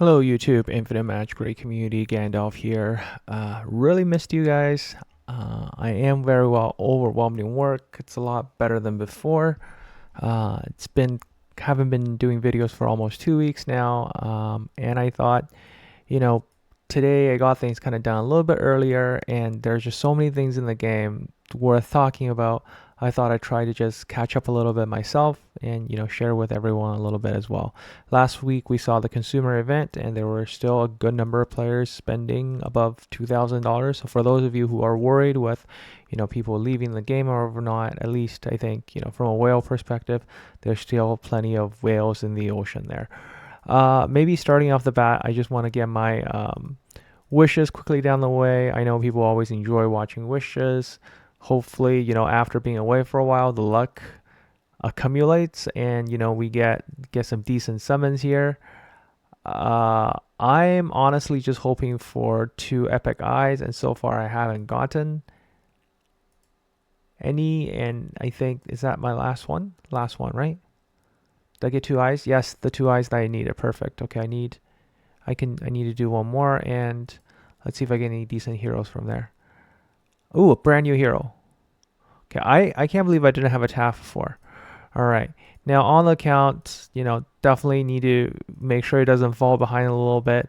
Hello YouTube, Infinite Magicraid community, Gandalf here. Really missed you guys. I am very well overwhelmed in work. It's a lot better than before. It's been haven't been doing videos for almost 2 weeks now, and I thought, you know, today I got things kind of done a little bit earlier, and there's just so many things in the game worth talking about. I thought I'd try to just catch up a little bit myself and share with everyone a little bit as well. Last week we saw the consumer event and there were still a good number of players spending above $2,000. So for those of you who are worried with people leaving the game or not, at least I think from a whale perspective, there's still plenty of whales in the ocean there. Maybe starting off the bat, I just want to get my wishes quickly down the way. I know people always enjoy watching wishes. Hopefully, after being away for a while, the luck accumulates and, we get some decent summons here. I'm honestly just hoping for 2 epic eyes, and so far I haven't gotten any, and I think, is that my last one? Last one, right? Did I get 2 eyes? Yes, the 2 eyes that I needed. Perfect. Okay, I need to do one more, and let's see if I get any decent heroes from there. Ooh, a brand new hero. Okay, I can't believe I didn't have a TAF before. All right. Now on the account, definitely need to make sure it doesn't fall behind a little bit.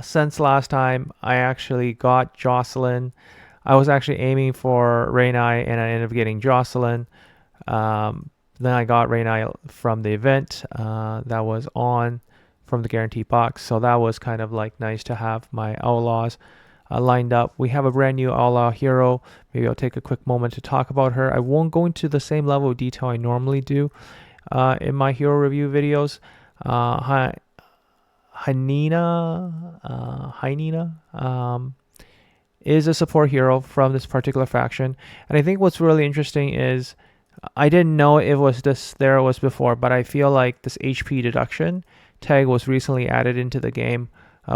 Since last time, I actually got Jocelyn. I was actually aiming for Rainai, and I ended up getting Jocelyn. Then I got Rainai from the event that was on from the guarantee box. So that was kind of like nice to have my outlaws lined up. We have a brand new outlaw hero. Maybe I'll take a quick moment to talk about her. I won't go into the same level of detail I normally do in my hero review videos. Hynina is a support hero from this particular faction, and I think what's really interesting is I didn't know it was there was before, but I feel like this HP deduction tag was recently added into the game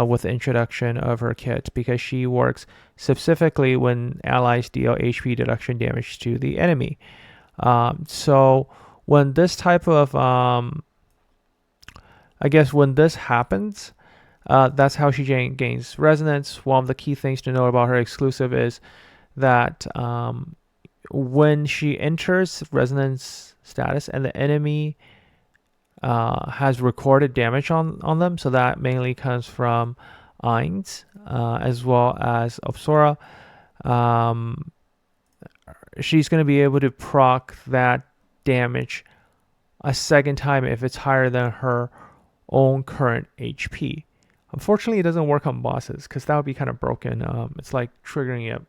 with the introduction of her kit, because she works specifically when allies deal HP deduction damage to the enemy. So when this type of, when this happens, that's how she gains resonance. One of the key things to know about her exclusive is that when she enters resonance status and the enemy has recorded damage on them, so that mainly comes from Ainz as well as Obsora. She's going to be able to proc that damage a second time if it's higher than her own current HP. Unfortunately, it doesn't work on bosses because that would be kind of broken. It's like triggering it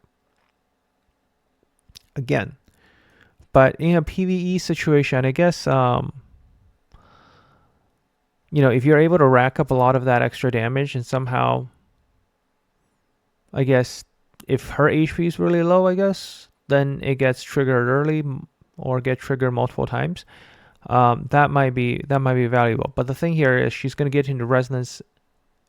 again. But in a PvE situation, I guess if you're able to rack up a lot of that extra damage and somehow, I guess, if her HP is really low, I guess, then it gets triggered early or get triggered multiple times. That might be valuable. But the thing here is she's going to get into resonance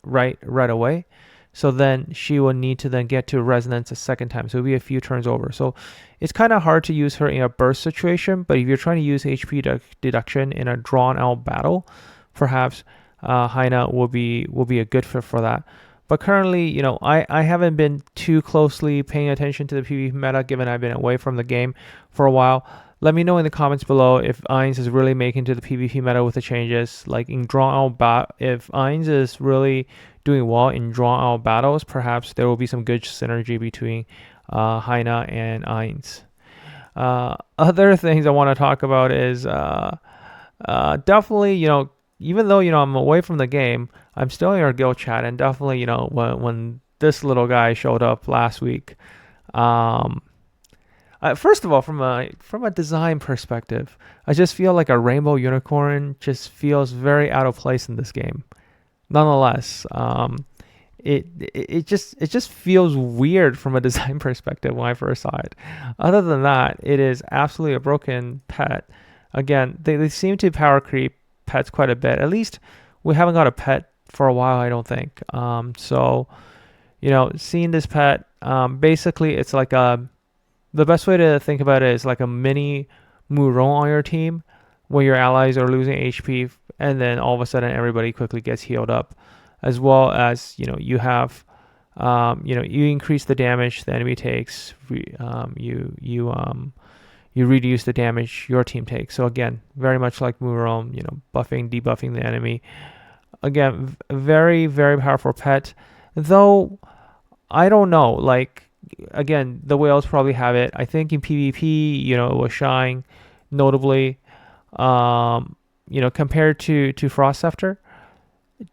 right away. So then she will need to then get to resonance a second time. So it'll be a few turns over. So it's kind of hard to use her in a burst situation. But if you're trying to use HP deduction in a drawn out battle, perhaps Hyna will be a good fit for that. But currently, I haven't been too closely paying attention to the PvP meta, given I've been away from the game for a while. Let me know in the comments below if Ainz is really making to the PvP meta with the changes. Like in drawn out if Ainz is really doing well in drawn out battles, perhaps there will be some good synergy between Hyna and Ainz. Other things I want to talk about is definitely, even though I'm away from the game, I'm still in our guild chat, and definitely when this little guy showed up last week, first of all, from a design perspective, I just feel like a rainbow unicorn just feels very out of place in this game. Nonetheless, it just feels weird from a design perspective when I first saw it. Other than that, it is absolutely a broken pet. Again, they seem to power creep pets quite a bit. At least we haven't got a pet for a while, I don't think. So seeing this pet, basically it's like the best way to think about it is like a mini Muron on your team, where your allies are losing HP and then all of a sudden everybody quickly gets healed up, as well as you have you increase the damage the enemy takes. You reduce the damage your team takes. So again, very much like Murom, buffing, debuffing the enemy. Again, very, very powerful pet. Though, I don't know, like, again, the whales probably have it. I think in PvP, it was shying notably, compared to Frost Scepter.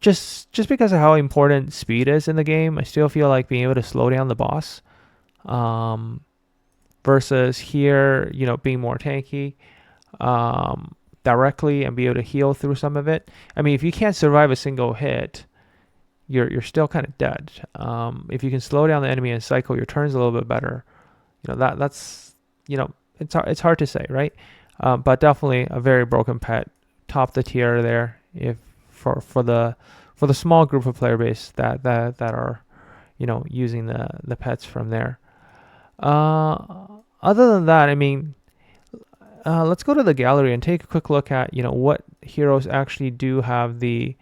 Just because of how important speed is in the game, I still feel like being able to slow down the boss, versus here, being more tanky, directly and be able to heal through some of it. I mean, if you can't survive a single hit, you're still kind of dead. If you can slow down the enemy and cycle your turns a little bit better, that's it's hard to say, right? But definitely a very broken pet, top the tier there. If for the small group of player base that are using the pets from there. Other than that, I mean, let's go to the gallery and take a quick look at what heroes actually do have the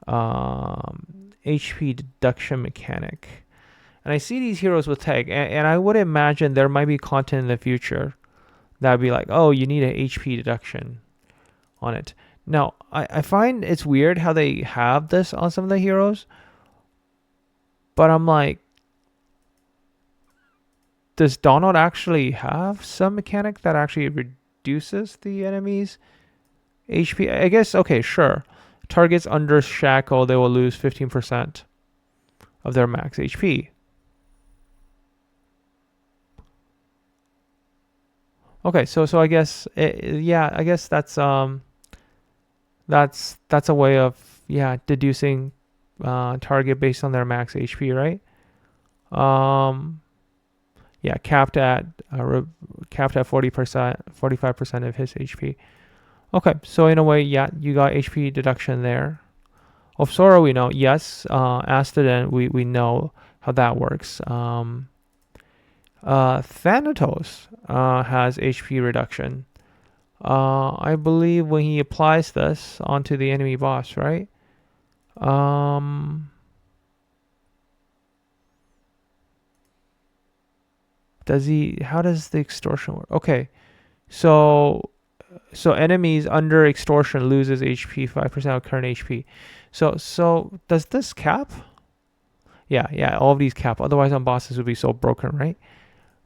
HP deduction mechanic. And I see these heroes with tag, and I would imagine there might be content in the future that would be like, oh, you need an HP deduction on it. Now, I find it's weird how they have this on some of the heroes, but I'm like, does Donald actually have some mechanic that actually reduces the enemy's HP? I guess, okay, sure. Targets under shackle, they will lose 15% of their max HP. Okay, so I guess I guess that's a way of deducing target based on their max HP, right? Capped at 40%, 45% of his HP. Okay, so in a way, you got HP deduction there. Of Sora, we know, yes. Astrodon, we know how that works. Thanatos has HP reduction. I believe when he applies this onto the enemy boss, right? How does the extortion work? Okay, so enemies under extortion loses HP, 5% of current HP. So does this cap? Yeah, all of these cap. Otherwise, on bosses would be so broken, right?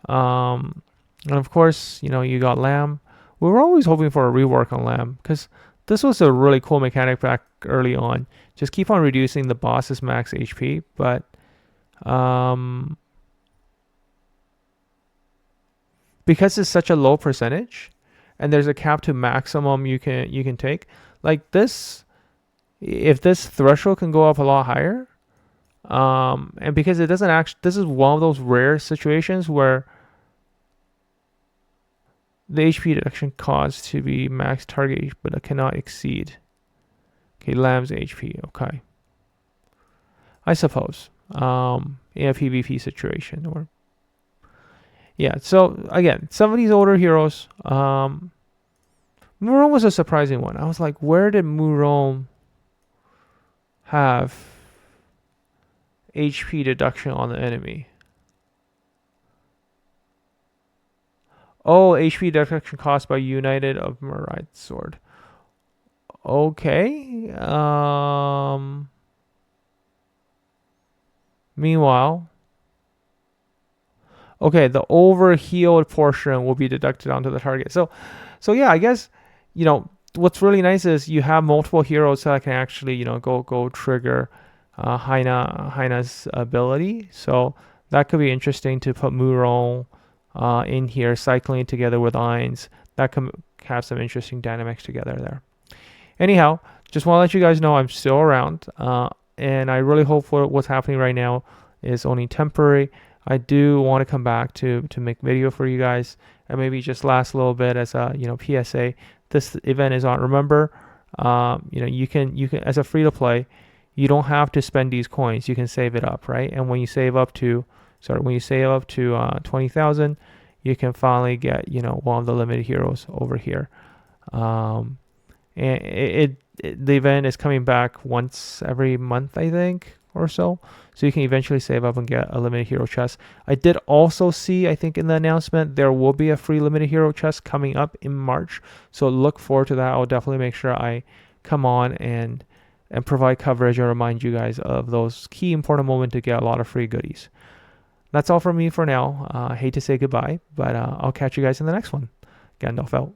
And of course, you got Lamb. We were always hoping for a rework on Lamb because this was a really cool mechanic back early on. Just keep on reducing the boss's max HP, but because it's such a low percentage, and there's a cap to maximum you can take. Like this, if this threshold can go up a lot higher, and because it doesn't actually, this is one of those rare situations where the HP deduction caused to be max target, but it cannot exceed. Okay, Lamb's HP. Okay, I suppose in a PvP situation or. Yeah, so again, some of these older heroes, Murom was a surprising one. I was like, where did Murom have HP deduction on the enemy? Oh, HP deduction caused by United of Murai Sword. Okay. Meanwhile, okay, the overhealed portion will be deducted onto the target. So yeah, I guess, what's really nice is you have multiple heroes that can actually, go trigger Haina's ability. So that could be interesting to put Muron in here, cycling together with Ainz. That can have some interesting dynamics together there. Anyhow, just want to let you guys know I'm still around, and I really hope what's happening right now is only temporary. I do want to come back to make video for you guys, and maybe just last a little bit as a PSA. This event is on. Remember, you can as a free to play, you don't have to spend these coins. You can save it up, right? And when you save up to 20,000, you can finally get one of the limited heroes over here. And it the event is coming back once every month, I think, or so. So you can eventually save up and get a limited hero chest. I did also see, I think in the announcement, there will be a free limited hero chest coming up in March. So look forward to that. I'll definitely make sure I come on and provide coverage and remind you guys of those key important moments to get a lot of free goodies. That's all from me for now. I hate to say goodbye, but I'll catch you guys in the next one. Gandalf out.